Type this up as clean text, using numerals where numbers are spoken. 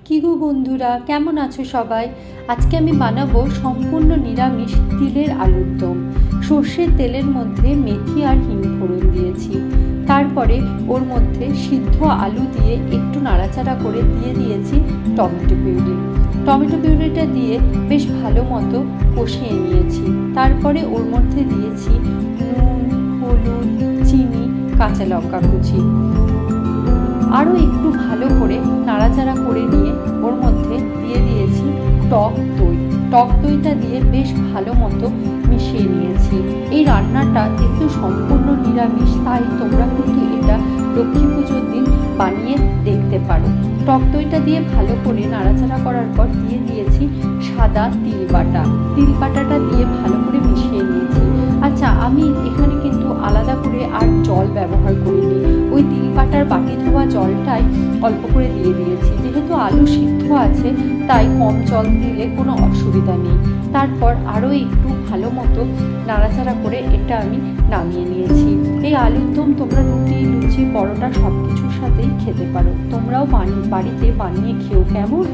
কি গো বন্ধুরা, কেমন আছো সবাই? আজকে আমি বানাবো সম্পূর্ণ নিরামিষ তিলের আলুর দম। সর্ষের তেলের মধ্যে মেথি আর হিং ফোড়ন দিয়েছি। তারপরে ওর মধ্যে সিদ্ধ আলু দিয়ে একটু নাড়াচাড়া করে দিয়ে দিয়েছি টমেটো পিউরি। টমেটো পিউরিটা দিয়ে বেশ ভালো মতো কষিয়ে নিয়েছি। তারপরে ওর মধ্যে দিয়েছি নুন, হলুদ, চিনি, কাঁচা লঙ্কা কুচি। আরও একটু ভালো করে নাড়াচাড়া করে নিয়ে ওর মধ্যে দিয়ে দিয়েছি টক দই। টক দইটা দিয়ে বেশ ভালো মতো মিশিয়ে নিয়েছি। এই রান্নাটা কিন্তু সম্পূর্ণ নিরামিষ, তাই তোমরা কিন্তু এটা লক্ষ্মী পুজোর দিন বানিয়ে দেখতে পারো। টক দইটা দিয়ে ভালো করে নাড়াচাড়া করার পর দিয়ে দিয়েছি সাদা তিল বাটা। তিল বাটাটা দিয়ে ভালো করে মিশিয়ে নিয়েছি। আচ্ছা, আমি এখানে কিন্তু আলাদা করে আর জল ব্যবহার করিনি। ওই তিল বাটার বাটি ধোয়া জলটাই অল্প করে দিয়ে দিয়েছি। যেহেতু আলু সিদ্ধ আছে তাই কম জল দিলে কোনো অসুবিধা নেই। তারপর আরও একটু ভালো মতো নাড়াচাড়া করে এটা আমি নামিয়ে নিয়েছি। এই আলুর দম তোমরা রুটি, লুচি, পরোটা সব কিছুর সাথেই খেতে পারো। তোমরাও বাড়িতে বানিয়ে খেও, কেমন?